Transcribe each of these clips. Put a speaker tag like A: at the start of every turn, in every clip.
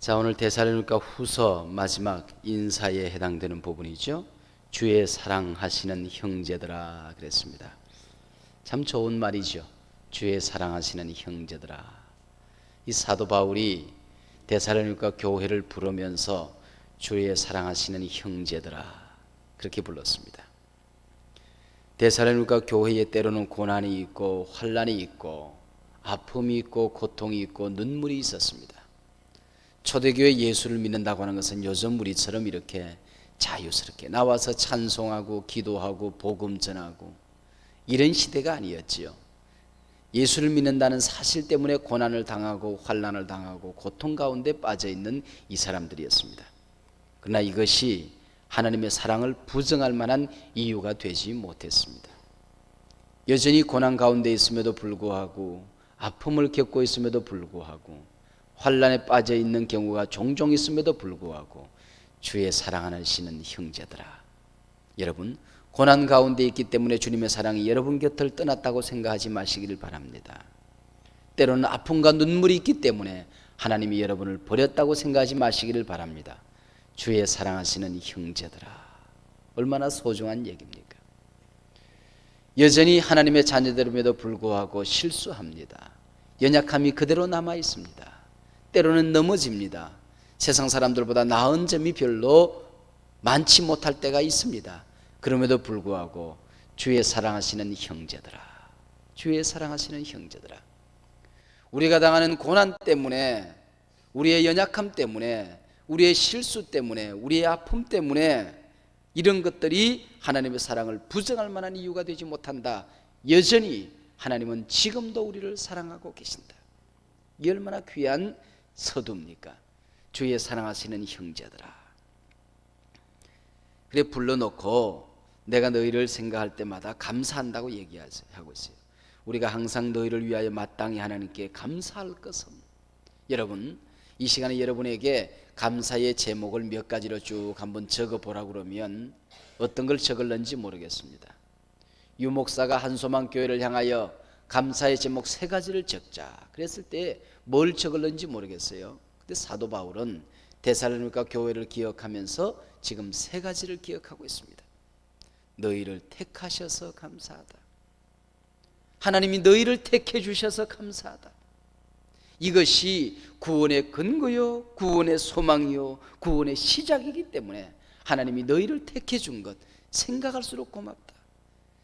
A: 자, 오늘 데살로니가 후서 마지막 인사에 해당되는 부분이죠. 주의 사랑하시는 형제들아 그랬습니다. 참 좋은 말이죠. 주의 사랑하시는 형제들아. 이 사도 바울이 데살로니가 교회를 부르면서 주의 사랑하시는 형제들아 그렇게 불렀습니다. 데살로니가 교회에 때로는 고난이 있고 환난이 있고 아픔이 있고 고통이 있고 눈물이 있었습니다. 초대교회 예수를 믿는다고 하는 것은 요즘 우리처럼 이렇게 자유스럽게 나와서 찬송하고 기도하고 복음 전하고 이런 시대가 아니었지요. 예수를 믿는다는 사실 때문에 고난을 당하고 환난을 당하고 고통 가운데 빠져있는 이 사람들이었습니다. 그러나 이것이 하나님의 사랑을 부정할 만한 이유가 되지 못했습니다. 여전히 고난 가운데 있음에도 불구하고 아픔을 겪고 있음에도 불구하고 환난에 빠져 있는 경우가 종종 있음에도 불구하고 주의 사랑하시는 형제들아, 여러분 고난 가운데 있기 때문에 주님의 사랑이 여러분 곁을 떠났다고 생각하지 마시기를 바랍니다. 때로는 아픔과 눈물이 있기 때문에 하나님이 여러분을 버렸다고 생각하지 마시기를 바랍니다. 주의 사랑하시는 형제들아, 얼마나 소중한 얘기입니까? 여전히 하나님의 자녀들임에도 불구하고 실수합니다. 연약함이 그대로 남아 있습니다. 때로는 넘어집니다. 세상 사람들보다 나은 점이 별로 많지 못할 때가 있습니다. 그럼에도 불구하고 주의 사랑하시는 형제들아, 주의 사랑하시는 형제들아, 우리가 당하는 고난 때문에, 우리의 연약함 때문에, 우리의 실수 때문에, 우리의 아픔 때문에 이런 것들이 하나님의 사랑을 부정할 만한 이유가 되지 못한다. 여전히 하나님은 지금도 우리를 사랑하고 계신다. 이 얼마나 귀한 서두입니까? 주의 사랑하시는 형제들아. 그래 불러놓고 내가 너희를 생각할 때마다 감사한다고 얘기하고 있어요. 우리가 항상 너희를 위하여 마땅히 하나님께 감사할 것은, 여러분 이 시간에 여러분에게 감사의 제목을 몇 가지로 쭉 한번 적어보라고 그러면 어떤 걸 적을는지 모르겠습니다. 유 목사가 한소망 교회를 향하여 감사의 제목 3가지를 적자 그랬을 때 뭘 적을는지 모르겠어요. 근데 사도 바울은 데살로니가 교회를 기억하면서 지금 3가지를 기억하고 있습니다. 너희를 택하셔서 감사하다. 하나님이 너희를 택해 주셔서 감사하다. 이것이 구원의 근거요, 구원의 소망이요, 구원의 시작이기 때문에 하나님이 너희를 택해 준 것 생각할수록 고맙다.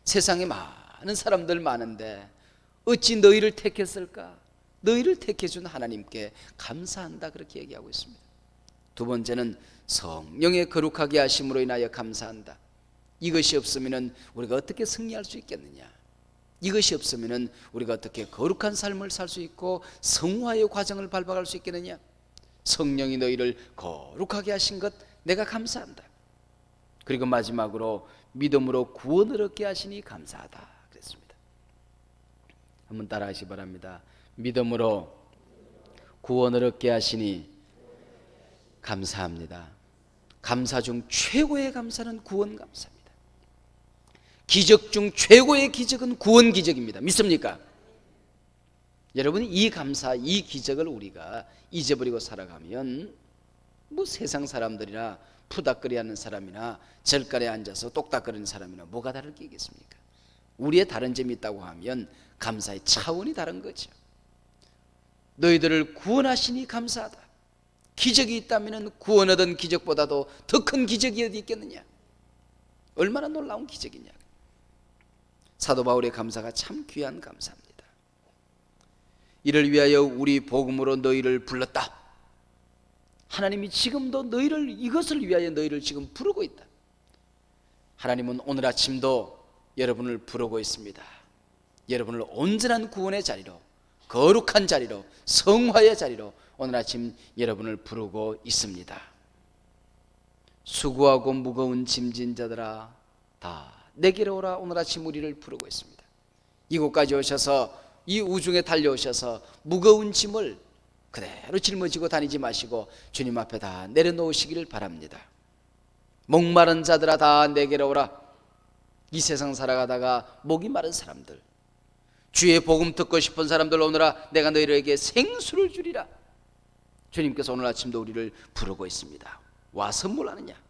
A: 세상에 많은 사람들 많은데 어찌 너희를 택했을까? 너희를 택해 준 하나님께 감사한다, 그렇게 얘기하고 있습니다. 2번째는 성령의 거룩하게 하심으로 인하여 감사한다. 이것이 없으면 우리가 어떻게 승리할 수 있겠느냐? 이것이 없으면 우리가 어떻게 거룩한 삶을 살 수 있고 성화의 과정을 밟아갈 수 있겠느냐? 성령이 너희를 거룩하게 하신 것 내가 감사한다. 그리고 마지막으로 믿음으로 구원을 얻게 하시니 감사하다 그랬습니다. 한번 따라 하시기 바랍니다. 믿음으로 구원을 얻게 하시니 감사합니다. 감사 중 최고의 감사는 구원 감사입니다. 기적 중 최고의 기적은 구원 기적입니다. 믿습니까? 여러분, 이 감사, 이 기적을 우리가 잊어버리고 살아가면 뭐 세상 사람들이나 푸닥거리하는 사람이나 절간에 앉아서 똑딱거리는 사람이나 뭐가 다를 게 있겠습니까? 우리의 다른 점이 있다고 하면 감사의 차원이 다른 거죠. 너희들을 구원하시니 감사하다. 기적이 있다면 구원 얻은 기적보다도 더 큰 기적이 어디 있겠느냐? 얼마나 놀라운 기적이냐? 사도 바울의 감사가 참 귀한 감사입니다. 이를 위하여 우리 복음으로 너희를 불렀다. 하나님이 지금도 너희를, 이것을 위하여 너희를 지금 부르고 있다. 하나님은 오늘 아침도 여러분을 부르고 있습니다. 여러분을 온전한 구원의 자리로, 거룩한 자리로, 성화의 자리로 오늘 아침 여러분을 부르고 있습니다. 수고하고 무거운 짐진 자들아 다 내게로 오라. 오늘 아침 우리를 부르고 있습니다. 이곳까지 오셔서, 이 우중에 달려오셔서 무거운 짐을 그대로 짊어지고 다니지 마시고 주님 앞에 다 내려놓으시기를 바랍니다. 목마른 자들아 다 내게로 오라. 이 세상 살아가다가 목이 마른 사람들, 주의 복음 듣고 싶은 사람들 오너라. 내가 너희에게 생수를 주리라. 주님께서 오늘 아침도 우리를 부르고 있습니다. 와서 뭘 하느냐?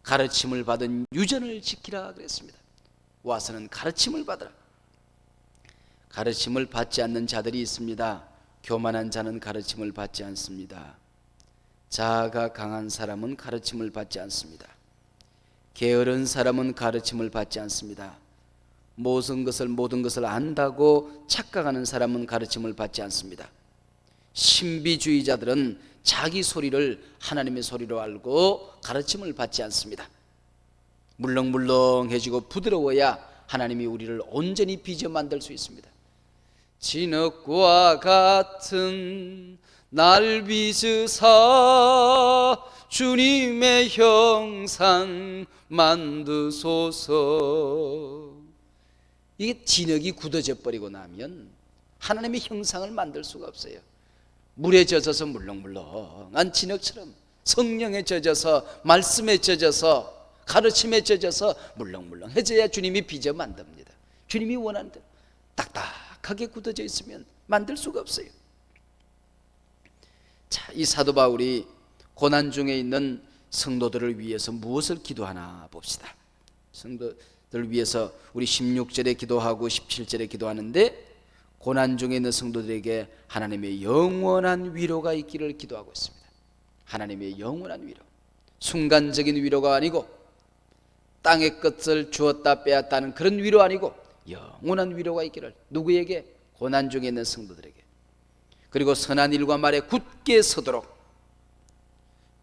A: 가르침을 받은 유전을 지키라 그랬습니다. 와서는 가르침을 받으라. 가르침을 받지 않는 자들이 있습니다. 교만한 자는 가르침을 받지 않습니다. 자아가 강한 사람은 가르침을 받지 않습니다. 게으른 사람은 가르침을 받지 않습니다. 모든 것을 안다고 착각하는 사람은 가르침을 받지 않습니다. 신비주의자들은 자기 소리를 하나님의 소리로 알고 가르침을 받지 않습니다. 물렁물렁해지고 부드러워야 하나님이 우리를 온전히 빚어 만들 수 있습니다. 진흙과 같은 날 빚으사 주님의 형상 만드소서. 이게 진흙이 굳어져 버리고 나면 하나님의 형상을 만들 수가 없어요. 물에 젖어서 물렁물렁한 진흙처럼, 성령에 젖어서, 말씀에 젖어서, 가르침에 젖어서 물렁물렁해져야 주님이 빚어 만듭니다. 주님이 원하는 대로 딱딱하게 굳어져 있으면 만들 수가 없어요. 자, 이 사도 바울이 고난 중에 있는 성도들을 위해서 무엇을 기도하나 봅시다. 성도들을 위해서 우리 16절에 기도하고 17절에 기도하는데, 고난 중에 있는 성도들에게 하나님의 영원한 위로가 있기를 기도하고 있습니다. 하나님의 영원한 위로, 순간적인 위로가 아니고 땅의 것을 주었다 빼앗다는 그런 위로 아니고 영원한 위로가 있기를. 누구에게? 고난 중에 있는 성도들에게. 그리고 선한 일과 말에 굳게 서도록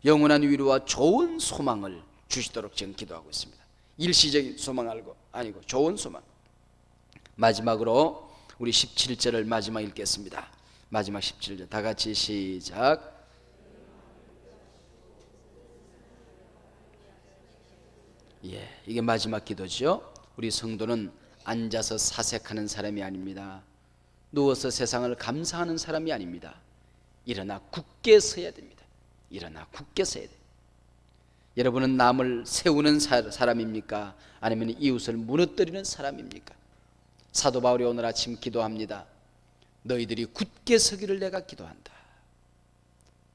A: 영원한 위로와 좋은 소망을 주시도록 지금 기도하고 있습니다. 일시적인 소망 아니고 좋은 소망. 마지막으로 우리 17절을 마지막 읽겠습니다. 마지막 17절 다 같이 시작. 이게 마지막 기도죠. 우리 성도는 앉아서 사색하는 사람이 아닙니다. 누워서 세상을 감상하는 사람이 아닙니다. 일어나 굳게 서야 됩니다. 일어나 굳게 서야 돼요. 여러분은 남을 세우는 사람입니까? 아니면 이웃을 무너뜨리는 사람입니까? 사도 바울이 오늘 아침 기도합니다. 너희들이 굳게 서기를 내가 기도한다.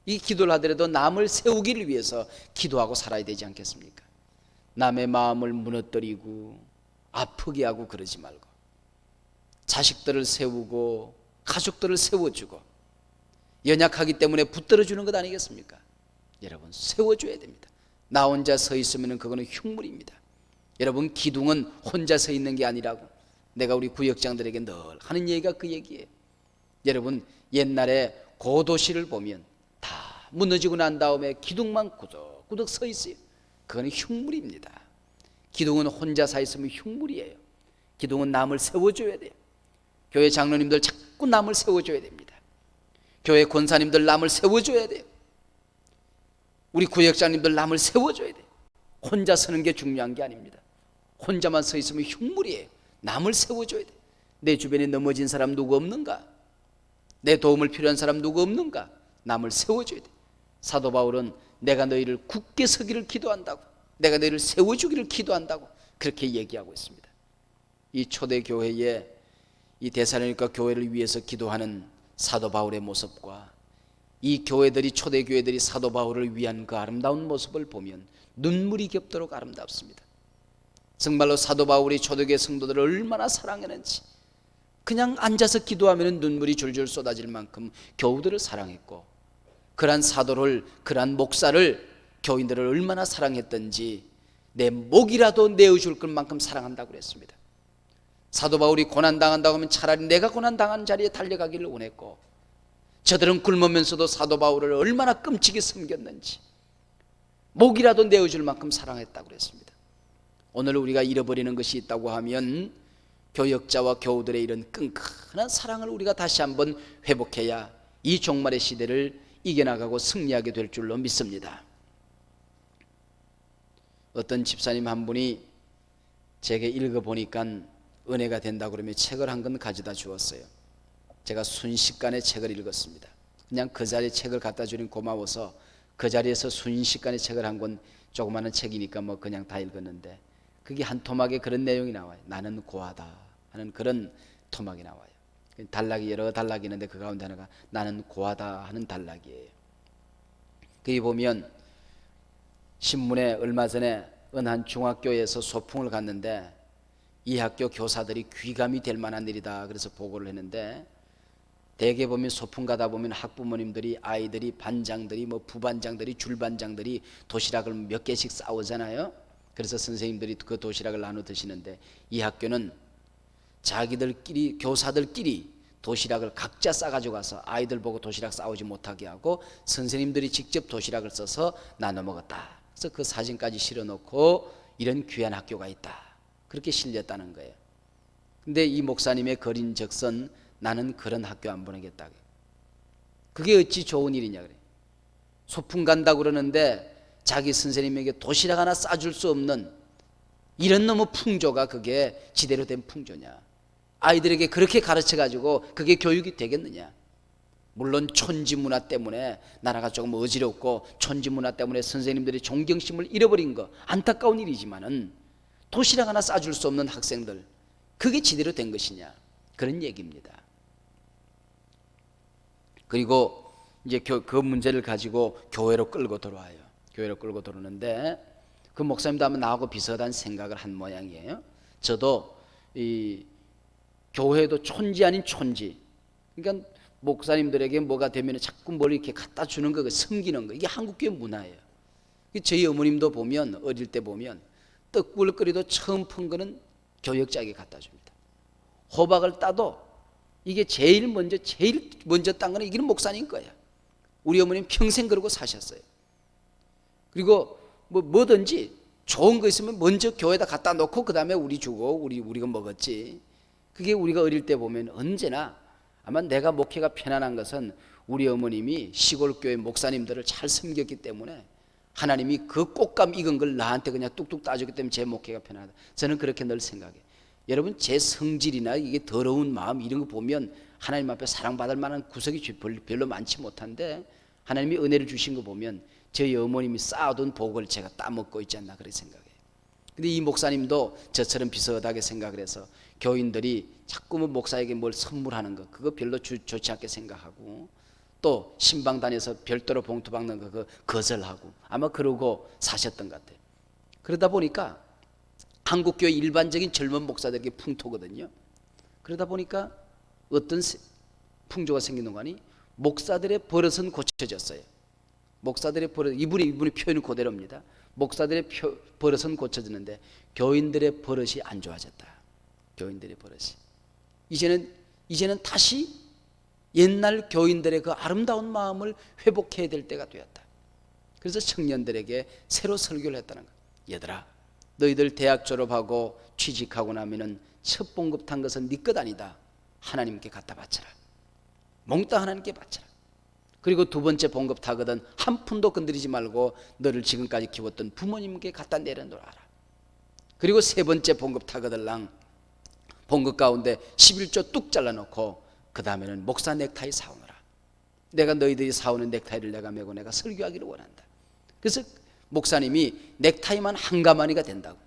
A: 이 기도를 하더라도 남을 세우기를 위해서 기도하고 살아야 되지 않겠습니까? 남의 마음을 무너뜨리고 아프게 하고 그러지 말고 자식들을 세우고 가족들을 세워주고, 연약하기 때문에 붙들어주는 것 아니겠습니까? 여러분, 세워줘야 됩니다. 나 혼자 서 있으면 그거는 흉물입니다. 여러분, 기둥은 혼자 서 있는 게 아니라고 내가 우리 구역장들에게 늘 하는 얘기가 그 얘기예요. 여러분, 옛날에 고도시를 보면 다 무너지고 난 다음에 기둥만 꾸덕꾸덕 서 있어요. 그건 흉물입니다. 기둥은 혼자 서 있으면 흉물이에요. 기둥은 남을 세워줘야 돼요. 교회 장로님들 자꾸 남을 세워줘야 됩니다. 교회 권사님들 남을 세워줘야 돼요. 우리 구역장님들 남을 세워줘야 돼요. 혼자 서는 게 중요한 게 아닙니다. 혼자만 서 있으면 흉물이에요. 남을 세워줘야 돼요. 내 주변에 넘어진 사람 누구 없는가? 내 도움을 필요한 사람 누구 없는가? 남을 세워줘야 돼요. 사도 바울은 내가 너희를 굳게 서기를 기도한다고, 내가 너희를 세워주기를 기도한다고 그렇게 얘기하고 있습니다. 이 초대교회에, 이 데살로니가 교회를 위해서 기도하는 사도 바울의 모습과 이 교회들이, 초대교회들이 사도 바울을 위한 그 아름다운 모습을 보면 눈물이 겹도록 아름답습니다. 정말로 사도 바울이 초대교회 성도들을 얼마나 사랑했는지, 그냥 앉아서 기도하면 눈물이 줄줄 쏟아질 만큼 교우들을 사랑했고, 그러한 사도를, 그러한 목사를, 교인들을 얼마나 사랑했던지 내 목이라도 내어줄 것만큼 사랑한다고 그랬습니다. 사도 바울이 고난당한다고 하면 차라리 내가 고난당한 자리에 달려가기를 원했고, 저들은 굶으면서도 사도 바울을 얼마나 끔찍이 섬겼는지 목이라도 내어줄 만큼 사랑했다고 그랬습니다. 오늘 우리가 잃어버리는 것이 있다고 하면 교역자와 교우들의 이런 끈끈한 사랑을 우리가 다시 한번 회복해야 이 종말의 시대를 이겨나가고 승리하게 될 줄로 믿습니다. 어떤 집사님 한 분이 제게 읽어보니까 은혜가 된다고 그러며 책을 한 권 가져다 주었어요. 제가 순식간에 책을 읽었습니다. 그냥 그 자리에 책을 갖다 주니 고마워서 그 자리에서 순식간에 책을 한 권, 조그마한 책이니까 뭐 그냥 다 읽었는데, 그게 한 토막에 그런 내용이 나와요. 나는 고하다 하는 그런 토막이 나와요. 단락이 여러 단락이 있는데 그 가운데 하나가 나는 고하다 하는 단락이에요. 거기 보면 신문에 얼마 전에 어느 한 중학교에서 소풍을 갔는데 이 학교 교사들이 귀감이 될 만한 일이다 그래서 보고를 했는데, 대개 보면 소풍 가다 보면 학부모님들이, 아이들이, 반장들이, 뭐 부반장들이, 줄반장들이 도시락을 몇 개씩 싸오잖아요. 그래서 선생님들이 그 도시락을 나눠 드시는데, 이 학교는 자기들끼리, 교사들끼리 도시락을 각자 싸가지고 가서 아이들 보고 도시락 싸오지 못하게 하고 선생님들이 직접 도시락을 써서 나눠 먹었다. 그래서 그 사진까지 실어놓고 이런 귀한 학교가 있다, 그렇게 실렸다는 거예요. 근데 이 목사님의 거린 적선, 나는 그런 학교 안 보내겠다. 그게 어찌 좋은 일이냐 그래. 소풍 간다고 그러는데 자기 선생님에게 도시락 하나 싸줄 수 없는 이런 너무 풍조가 그게 지대로 된 풍조냐. 아이들에게 그렇게 가르쳐가지고 그게 교육이 되겠느냐. 물론 촌지문화 때문에 나라가 조금 어지럽고 촌지문화 때문에 선생님들이 존경심을 잃어버린 거 안타까운 일이지만은 도시락 하나 싸줄 수 없는 학생들, 그게 지대로 된 것이냐, 그런 얘기입니다. 그리고 이제 그 문제를 가지고 교회로 끌고 들어와요. 교회로 끌고 들어오는데 그 목사님도 아마 나하고 비슷한 생각을 한 모양이에요. 저도 이 교회도 촌지 아닌 촌지, 그러니까 목사님들에게 뭐가 되면 자꾸 뭘 이렇게 갖다 주는 거, 섬기는 거, 이게 한국교회 문화예요. 저희 어머님도 보면 어릴 때 보면 떡국을 끓여도 처음 푼 거는 교역자에게 갖다 줍니다. 호박을 따도 이게 제일 먼저 딴 거는 이기는 목사님 거야. 우리 어머님 평생 그러고 사셨어요. 그리고 뭐든지 좋은 거 있으면 먼저 교회에다 갖다 놓고 그 다음에 우리 주고 우리가 먹었지. 그게 우리가 어릴 때 보면 언제나, 아마 내가 목회가 편안한 것은 우리 어머님이 시골교회 목사님들을 잘 섬겼기 때문에 하나님이 그 꽃감 익은 걸 나한테 그냥 뚝뚝 따주기 때문에 제 목회가 편하다. 저는 그렇게 늘 생각해요. 여러분, 제 성질이나 이게 더러운 마음 이런 거 보면 하나님 앞에 사랑받을 만한 구석이 별로 많지 못한데, 하나님이 은혜를 주신 거 보면 저희 어머님이 쌓아둔 복을 제가 따먹고 있지 않나, 그렇게 생각해요. 근데 이 목사님도 저처럼 비슷하게 생각을 해서 교인들이 자꾸 목사에게 뭘 선물하는 거, 그거 별로 좋지 않게 생각하고, 또 신방 다녀서 별도로 봉투 박는 거 그거 거절하고, 아마 그러고 사셨던 것 같아요. 그러다 보니까 한국교회 일반적인 젊은 목사들에게 풍토거든요. 그러다 보니까 어떤 풍조가 생긴 동안이 목사들의 버릇은 고쳐졌어요. 목사들의 버릇, 이분이 표현은 그대로입니다. 목사들의 버릇은 고쳐졌는데 교인들의 버릇이 안 좋아졌다. 교인들의 버릇이 이제는 다시 옛날 교인들의 그 아름다운 마음을 회복해야 될 때가 되었다. 그래서 청년들에게 새로 설교를 했다는 거예요. 얘들아, 너희들 대학 졸업하고 취직하고 나면은 첫 봉급 탄 것은 네 것 아니다. 하나님께 갖다 바쳐라. 몽땅 하나님께 바쳐라. 그리고 두 번째 봉급 타거든 한 푼도 건드리지 말고 너를 지금까지 키웠던 부모님께 갖다 내려놓아라. 그리고 세 번째 봉급 타거들랑 봉급 가운데 11조 뚝 잘라놓고 그 다음에는 목사 넥타이 사오너라. 내가 너희들이 사오는 넥타이를 내가 메고 내가 설교하기를 원한다. 그래서 목사님이 넥타이만 한 가마니가 된다고.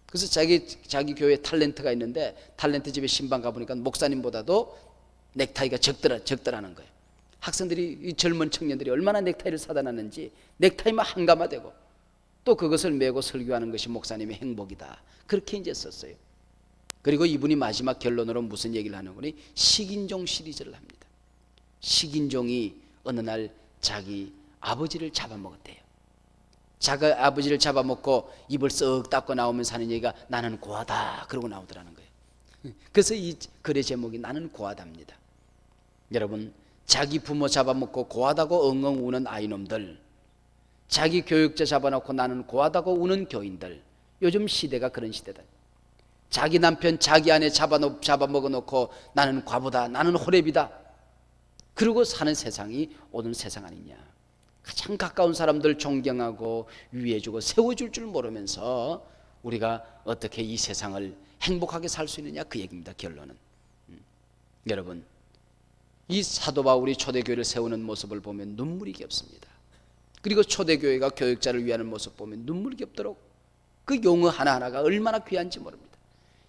A: 그래서 자기 교회에 탤런트가 있는데 탤런트 집에 신방 가보니까 목사님보다도 넥타이가 적더라는 거예요. 학생들이, 이 젊은 청년들이 얼마나 넥타이를 사다 놨는지 넥타이만 한 가마 되고 또 그것을 메고 설교하는 것이 목사님의 행복이다. 그렇게 이제 썼어요. 그리고 이분이 마지막 결론으로 무슨 얘기를 하는 거니? 식인종 시리즈를 합니다. 식인종이 어느 날 자기 아버지를 잡아먹었대요. 자기 아버지를 잡아먹고 입을 썩 닫고 나오면서 하는 얘기가 나는 고하다 그러고 나오더라는 거예요. 그래서 이 글의 제목이 나는 고하다입니다. 여러분, 자기 부모 잡아먹고 고하다고 엉엉 우는 아이놈들, 자기 교육자 잡아놓고 나는 고하다고 우는 교인들, 요즘 시대가 그런 시대다. 자기 남편 자기 아내 잡아먹어 놓고 나는 과부다, 나는 호랩이다 그러고 사는 세상이 오늘 세상 아니냐. 가장 가까운 사람들 존경하고 위해주고 세워줄 줄 모르면서 우리가 어떻게 이 세상을 행복하게 살 수 있느냐, 그 얘기입니다. 결론은. 여러분, 이 사도 바울이 초대교회를 세우는 모습을 보면 눈물이 겹습니다. 그리고 초대교회가 교역자를 위하는 모습 보면 눈물이 겹도록 그 용어 하나하나가 얼마나 귀한지 모릅니다.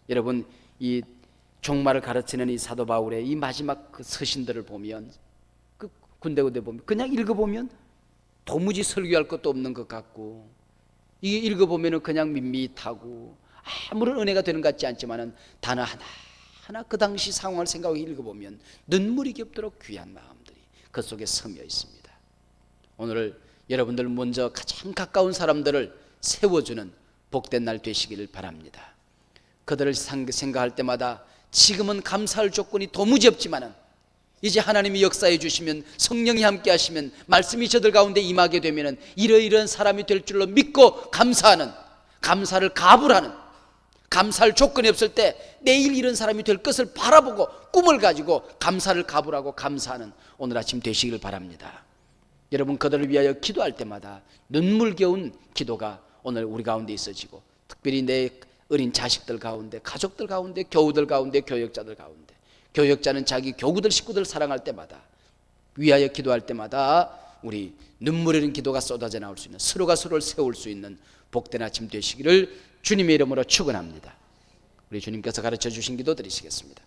A: 여러분, 이 종말을 가르치는 이 사도 바울의 이 마지막 그 서신들을 보면, 그 군데군데 보면 그냥 읽어보면 도무지 설교할 것도 없는 것 같고, 이게 읽어보면 그냥 밋밋하고 아무런 은혜가 되는 것 같지 않지만은 단어 하나 그 당시 상황을 생각하고 읽어보면 눈물이 겹도록 귀한 마음들이 그 속에 스며 있습니다. 오늘 여러분들 먼저 가장 가까운 사람들을 세워주는 복된 날 되시기를 바랍니다. 그들을 생각할 때마다 지금은 감사할 조건이 도무지 없지만은 이제 하나님이 역사해 주시면, 성령이 함께 하시면, 말씀이 저들 가운데 임하게 되면은 이러이러한 사람이 될 줄로 믿고 감사하는, 감사를 가불하는, 감사할 조건이 없을 때 내일 이런 사람이 될 것을 바라보고 꿈을 가지고 감사를 가불하고 감사하는 오늘 아침 되시길 바랍니다. 여러분, 그들을 위하여 기도할 때마다 눈물겨운 기도가 오늘 우리 가운데 있어지고, 특별히 내 어린 자식들 가운데, 가족들 가운데, 교우들 가운데, 교역자들 가운데, 교역자는 자기 교구들 식구들 사랑할 때마다, 위하여 기도할 때마다 우리 눈물 흘린 기도가 쏟아져 나올 수 있는, 서로가 서로를 세울 수 있는 복된 아침 되시기를 주님의 이름으로 축원합니다. 우리 주님께서 가르쳐 주신 기도 드리시겠습니다.